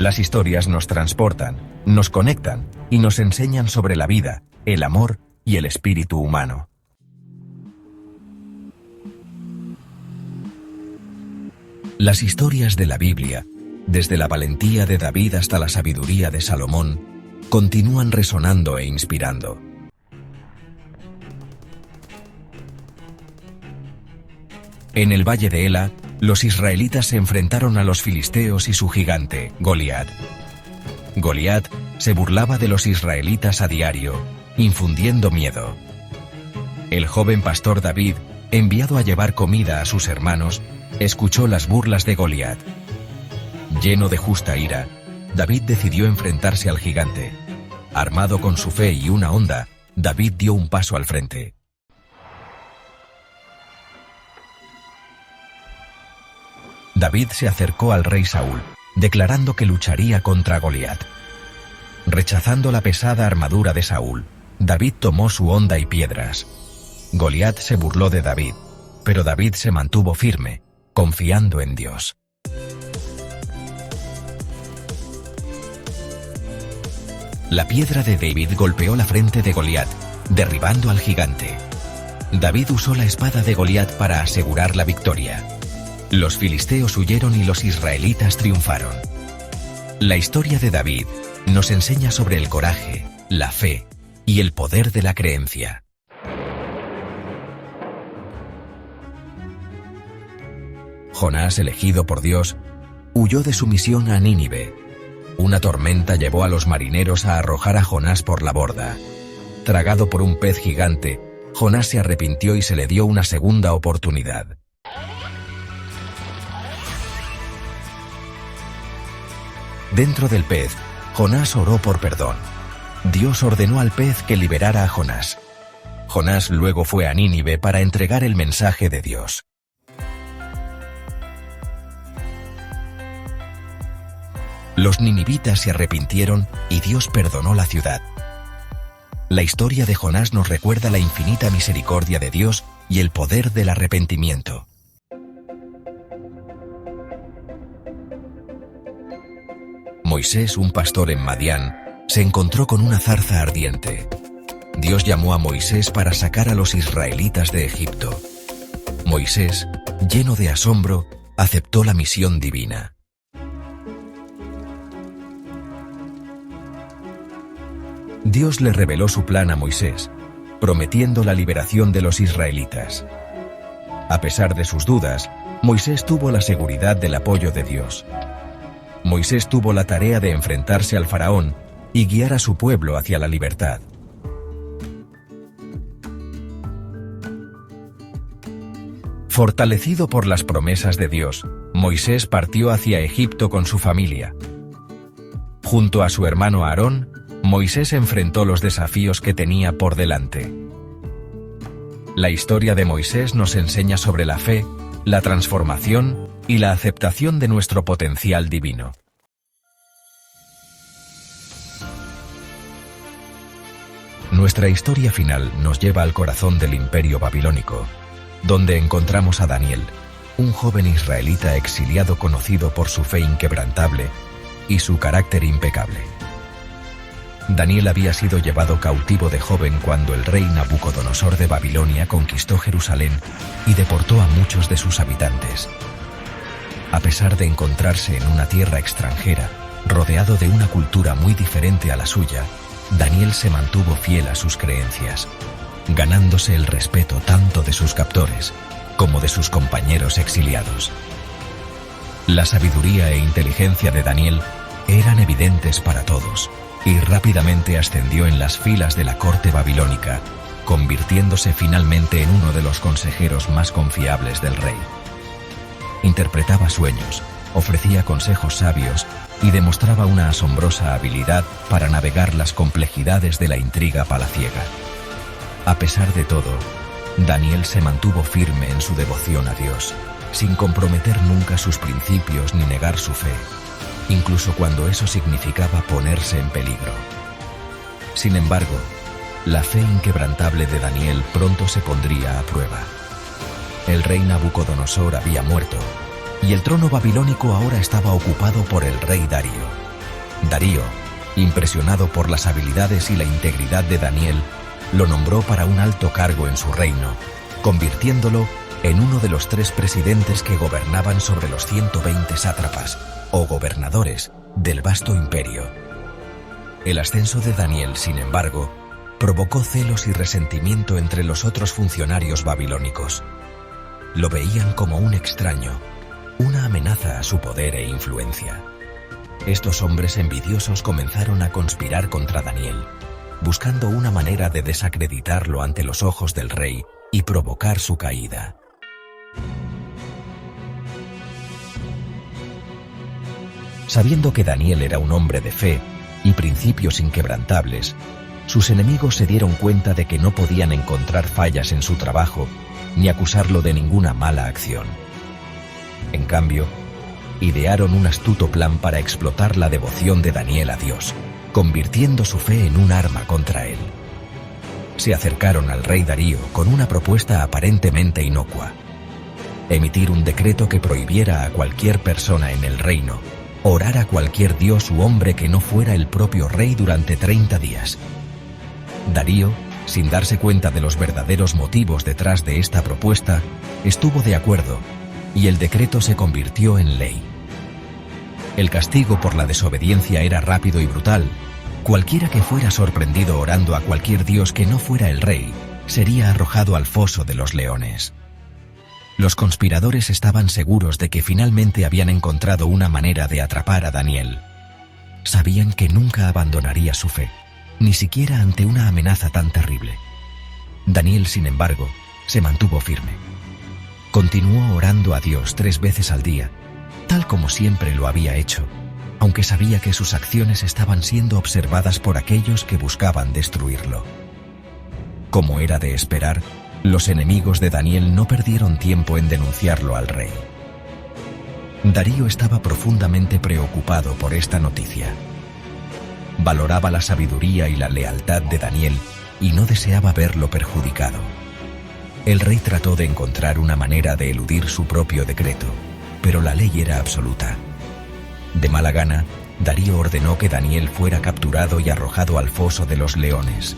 Las historias nos transportan, nos conectan y nos enseñan sobre la vida, el amor y el espíritu humano. Las historias de la Biblia, desde la valentía de David hasta la sabiduría de Salomón, continúan resonando e inspirando. En el valle de Ela, los israelitas se enfrentaron a los filisteos y su gigante, Goliat. Goliat se burlaba de los israelitas a diario, infundiendo miedo. El joven pastor David, enviado a llevar comida a sus hermanos, escuchó las burlas de Goliat. Lleno de justa ira, David decidió enfrentarse al gigante. Armado con su fe y una honda, David dio un paso al frente. David se acercó al rey Saúl, declarando que lucharía contra Goliat. Rechazando la pesada armadura de Saúl, David tomó su honda y piedras. Goliat se burló de David, pero David se mantuvo firme, confiando en Dios. La piedra de David golpeó la frente de Goliat, derribando al gigante. David usó la espada de Goliat para asegurar la victoria. Los filisteos huyeron y los israelitas triunfaron. La historia de David nos enseña sobre el coraje, la fe y el poder de la creencia. Jonás, elegido por Dios, huyó de su misión a Nínive. Una tormenta llevó a los marineros a arrojar a Jonás por la borda. Tragado por un pez gigante, Jonás se arrepintió y se le dio una segunda oportunidad. Dentro del pez, Jonás oró por perdón. Dios ordenó al pez que liberara a Jonás. Jonás luego fue a Nínive para entregar el mensaje de Dios. Los ninivitas se arrepintieron y Dios perdonó la ciudad. La historia de Jonás nos recuerda la infinita misericordia de Dios y el poder del arrepentimiento. Moisés, un pastor en Madián, se encontró con una zarza ardiente. Dios llamó a Moisés para sacar a los israelitas de Egipto. Moisés, lleno de asombro, aceptó la misión divina. Dios le reveló su plan a Moisés, prometiendo la liberación de los israelitas. A pesar de sus dudas, Moisés tuvo la seguridad del apoyo de Dios. Moisés tuvo la tarea de enfrentarse al faraón y guiar a su pueblo hacia la libertad. Fortalecido por las promesas de Dios, Moisés partió hacia Egipto con su familia. Junto a su hermano Aarón, Moisés enfrentó los desafíos que tenía por delante. La historia de Moisés nos enseña sobre la fe, la transformación y la aceptación de nuestro potencial divino. Nuestra historia final nos lleva al corazón del Imperio Babilónico, donde encontramos a Daniel, un joven israelita exiliado conocido por su fe inquebrantable y su carácter impecable. Daniel había sido llevado cautivo de joven cuando el rey Nabucodonosor de Babilonia conquistó Jerusalén y deportó a muchos de sus habitantes. A pesar de encontrarse en una tierra extranjera, rodeado de una cultura muy diferente a la suya, Daniel se mantuvo fiel a sus creencias, ganándose el respeto tanto de sus captores como de sus compañeros exiliados. La sabiduría e inteligencia de Daniel eran evidentes para todos, y rápidamente ascendió en las filas de la corte babilónica, convirtiéndose finalmente en uno de los consejeros más confiables del rey. Interpretaba sueños, ofrecía consejos sabios y demostraba una asombrosa habilidad para navegar las complejidades de la intriga palaciega. A pesar de todo, Daniel se mantuvo firme en su devoción a Dios, sin comprometer nunca sus principios ni negar su fe, incluso cuando eso significaba ponerse en peligro. Sin embargo, la fe inquebrantable de Daniel pronto se pondría a prueba. El rey Nabucodonosor había muerto, y el trono babilónico ahora estaba ocupado por el rey Darío. Darío, impresionado por las habilidades y la integridad de Daniel, lo nombró para un alto cargo en su reino, convirtiéndolo en uno de los 3 presidentes que gobernaban sobre los 120 sátrapas, o gobernadores, del vasto imperio. El ascenso de Daniel, sin embargo, provocó celos y resentimiento entre los otros funcionarios babilónicos. Lo veían como un extraño, una amenaza a su poder e influencia. Estos hombres envidiosos comenzaron a conspirar contra Daniel, buscando una manera de desacreditarlo ante los ojos del rey y provocar su caída. Sabiendo que Daniel era un hombre de fe y principios inquebrantables, sus enemigos se dieron cuenta de que no podían encontrar fallas en su trabajo ni acusarlo de ninguna mala acción. En cambio, idearon un astuto plan para explotar la devoción de Daniel a Dios, convirtiendo su fe en un arma contra él. Se acercaron al rey Darío con una propuesta aparentemente inocua: emitir un decreto que prohibiera a cualquier persona en el reino orar a cualquier dios u hombre que no fuera el propio rey durante 30 días. Darío, sin darse cuenta de los verdaderos motivos detrás de esta propuesta, estuvo de acuerdo, y el decreto se convirtió en ley. El castigo por la desobediencia era rápido y brutal. Cualquiera que fuera sorprendido orando a cualquier dios que no fuera el rey, sería arrojado al foso de los leones. Los conspiradores estaban seguros de que finalmente habían encontrado una manera de atrapar a Daniel. Sabían que nunca abandonaría su fe, ni siquiera ante una amenaza tan terrible. Daniel, sin embargo, se mantuvo firme. Continuó orando a Dios 3 veces al día, tal como siempre lo había hecho, aunque sabía que sus acciones estaban siendo observadas por aquellos que buscaban destruirlo. Como era de esperar, los enemigos de Daniel no perdieron tiempo en denunciarlo al rey. Darío estaba profundamente preocupado por esta noticia. Valoraba la sabiduría y la lealtad de Daniel y no deseaba verlo perjudicado. El rey trató de encontrar una manera de eludir su propio decreto, pero la ley era absoluta. De mala gana, Darío ordenó que Daniel fuera capturado y arrojado al foso de los leones,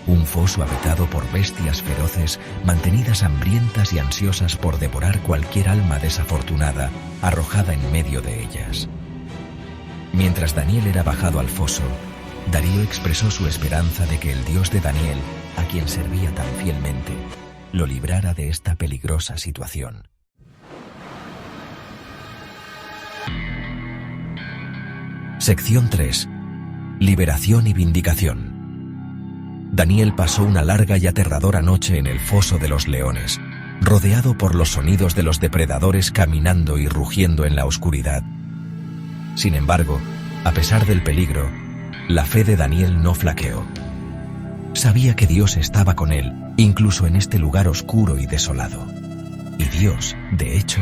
un foso habitado por bestias feroces mantenidas hambrientas y ansiosas por devorar cualquier alma desafortunada arrojada en medio de ellas. Mientras Daniel era bajado al foso, Darío expresó su esperanza de que el Dios de Daniel, a quien servía tan fielmente, lo librara de esta peligrosa situación. Sección 3. Liberación y vindicación. Daniel pasó una larga y aterradora noche en el foso de los leones, rodeado por los sonidos de los depredadores caminando y rugiendo en la oscuridad. Sin embargo, a pesar del peligro, la fe de Daniel no flaqueó. Sabía que Dios estaba con él, incluso en este lugar oscuro y desolado. Y Dios, de hecho,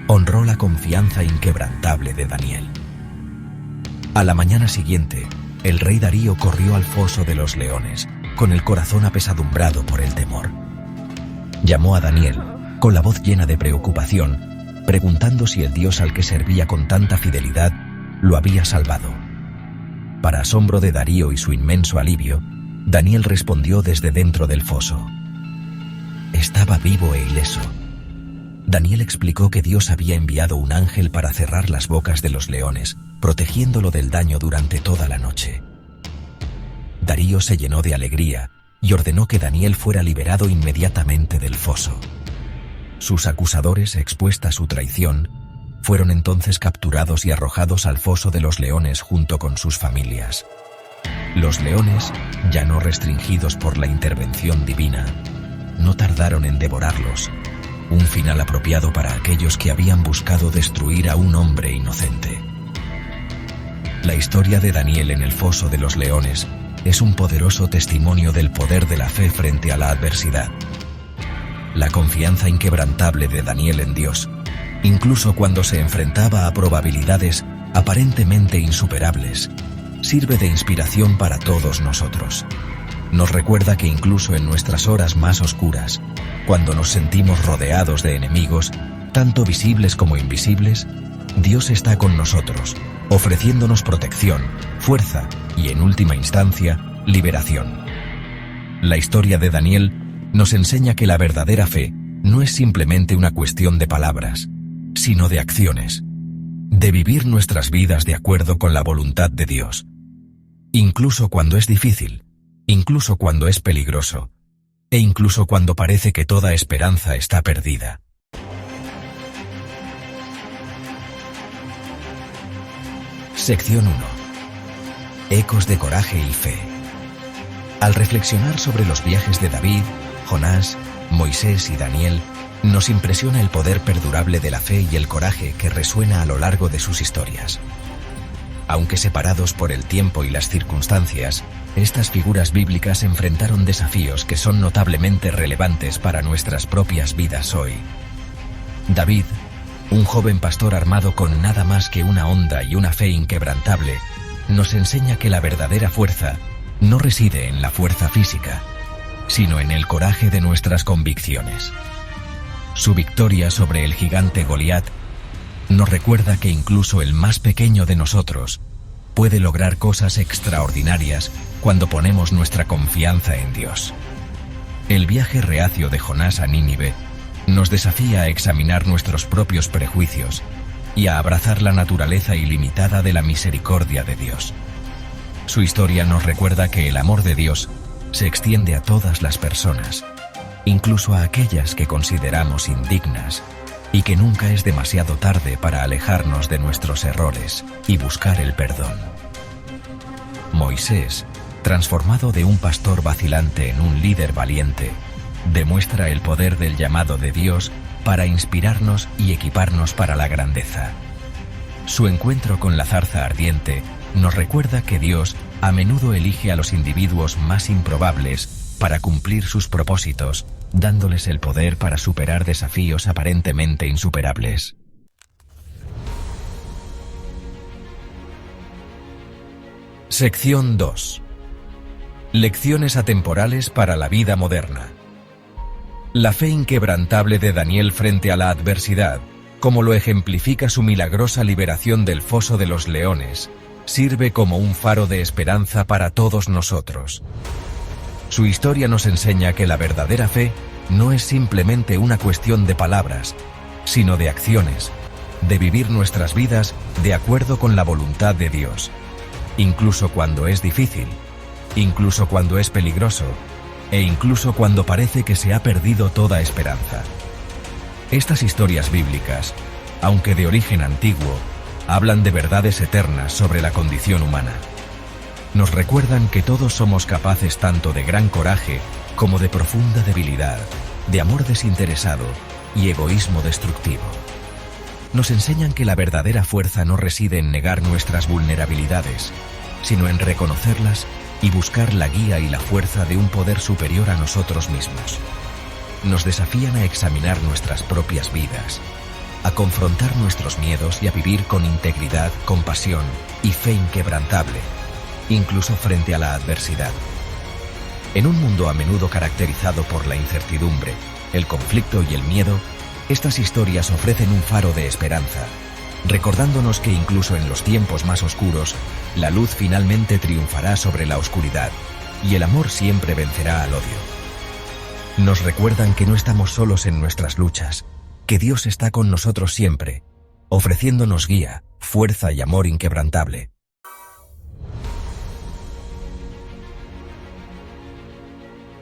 honró la confianza inquebrantable de Daniel. A la mañana siguiente, el rey Darío corrió al foso de los leones, con el corazón apesadumbrado por el temor. Llamó a Daniel, con la voz llena de preocupación, preguntando si el Dios al que servía con tanta fidelidad lo había salvado. Para asombro de Darío y su inmenso alivio, Daniel respondió desde dentro del foso: estaba vivo e ileso. Daniel explicó que Dios había enviado un ángel para cerrar las bocas de los leones, protegiéndolo del daño durante toda la noche. Darío se llenó de alegría y ordenó que Daniel fuera liberado inmediatamente del foso. Sus acusadores, expuesta a su traición, fueron entonces capturados y arrojados al foso de los leones junto con sus familias. Los leones, ya no restringidos por la intervención divina, no tardaron en devorarlos, un final apropiado para aquellos que habían buscado destruir a un hombre inocente. La historia de Daniel en el foso de los leones es un poderoso testimonio del poder de la fe frente a la adversidad. La confianza inquebrantable de Daniel en Dios, incluso cuando se enfrentaba a probabilidades aparentemente insuperables, sirve de inspiración para todos nosotros. Nos recuerda que incluso en nuestras horas más oscuras, cuando nos sentimos rodeados de enemigos, tanto visibles como invisibles, Dios está con nosotros, ofreciéndonos protección, fuerza y, en última instancia, liberación. La historia de Daniel nos enseña que la verdadera fe no es simplemente una cuestión de palabras, sino de acciones, de vivir nuestras vidas de acuerdo con la voluntad de Dios. Incluso cuando es difícil, incluso cuando es peligroso, e incluso cuando parece que toda esperanza está perdida. Sección 1. Ecos de coraje y fe. Al reflexionar sobre los viajes de David, Jonás, Moisés y Daniel, nos impresiona el poder perdurable de la fe y el coraje que resuena a lo largo de sus historias. Aunque separados por el tiempo y las circunstancias, estas figuras bíblicas enfrentaron desafíos que son notablemente relevantes para nuestras propias vidas hoy. David, un joven pastor armado con nada más que una honda y una fe inquebrantable, nos enseña que la verdadera fuerza no reside en la fuerza física, sino en el coraje de nuestras convicciones. Su victoria sobre el gigante Goliat nos recuerda que incluso el más pequeño de nosotros puede lograr cosas extraordinarias cuando ponemos nuestra confianza en Dios. El viaje reacio de Jonás a Nínive nos desafía a examinar nuestros propios prejuicios y a abrazar la naturaleza ilimitada de la misericordia de Dios. Su historia nos recuerda que el amor de Dios se extiende a todas las personas, incluso a aquellas que consideramos indignas, y que nunca es demasiado tarde para alejarnos de nuestros errores y buscar el perdón. Moisés, transformado de un pastor vacilante en un líder valiente, demuestra el poder del llamado de Dios para inspirarnos y equiparnos para la grandeza. Su encuentro con la zarza ardiente nos recuerda que Dios a menudo elige a los individuos más improbables para cumplir sus propósitos, dándoles el poder para superar desafíos aparentemente insuperables. Sección 2. Lecciones atemporales para la vida moderna. La fe inquebrantable de Daniel frente a la adversidad, como lo ejemplifica su milagrosa liberación del foso de los leones, sirve como un faro de esperanza para todos nosotros. Su historia nos enseña que la verdadera fe no es simplemente una cuestión de palabras, sino de acciones, de vivir nuestras vidas de acuerdo con la voluntad de Dios, incluso cuando es difícil, incluso cuando es peligroso, e incluso cuando parece que se ha perdido toda esperanza. Estas historias bíblicas, aunque de origen antiguo, hablan de verdades eternas sobre la condición humana. Nos recuerdan que todos somos capaces tanto de gran coraje como de profunda debilidad, de amor desinteresado y egoísmo destructivo. Nos enseñan que la verdadera fuerza no reside en negar nuestras vulnerabilidades, sino en reconocerlas y buscar la guía y la fuerza de un poder superior a nosotros mismos. Nos desafían a examinar nuestras propias vidas, a confrontar nuestros miedos y a vivir con integridad, compasión y fe inquebrantable, incluso frente a la adversidad. En un mundo a menudo caracterizado por la incertidumbre, el conflicto y el miedo, estas historias ofrecen un faro de esperanza, recordándonos que incluso en los tiempos más oscuros, la luz finalmente triunfará sobre la oscuridad y el amor siempre vencerá al odio. Nos recuerdan que no estamos solos en nuestras luchas, que Dios está con nosotros siempre, ofreciéndonos guía, fuerza y amor inquebrantable.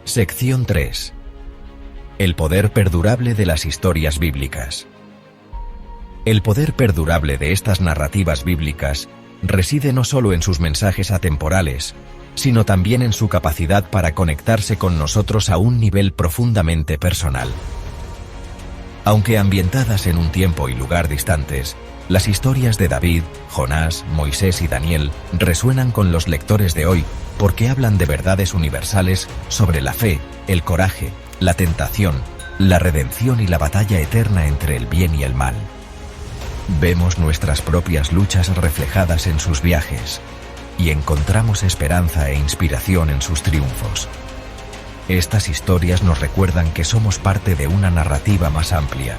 Sección 3. El poder perdurable de las historias bíblicas. El poder perdurable de estas narrativas bíblicas reside no solo en sus mensajes atemporales, sino también en su capacidad para conectarse con nosotros a un nivel profundamente personal. Aunque ambientadas en un tiempo y lugar distantes, las historias de David, Jonás, Moisés y Daniel resuenan con los lectores de hoy porque hablan de verdades universales sobre la fe, el coraje, la tentación, la redención y la batalla eterna entre el bien y el mal. Vemos nuestras propias luchas reflejadas en sus viajes y encontramos esperanza e inspiración en sus triunfos. Estas historias nos recuerdan que somos parte de una narrativa más amplia,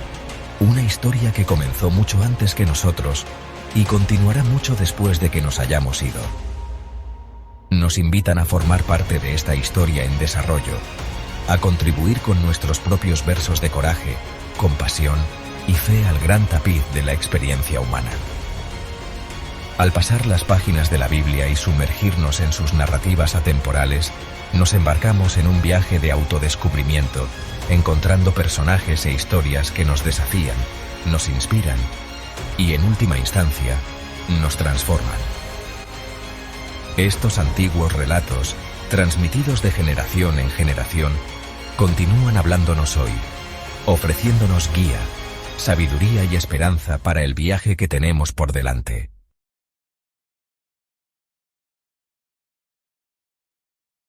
Una historia que comenzó mucho antes que nosotros y continuará mucho después de que nos hayamos ido. Nos invitan a formar parte de esta historia en desarrollo, a contribuir con nuestros propios versos de coraje, compasión y fe al gran tapiz de la experiencia humana. Al pasar las páginas de la Biblia y sumergirnos en sus narrativas atemporales, nos embarcamos en un viaje de autodescubrimiento, encontrando personajes e historias que nos desafían, nos inspiran y, en última instancia, nos transforman. Estos antiguos relatos, transmitidos de generación en generación, continúan hablándonos hoy, ofreciéndonos guía, sabiduría y esperanza para el viaje que tenemos por delante.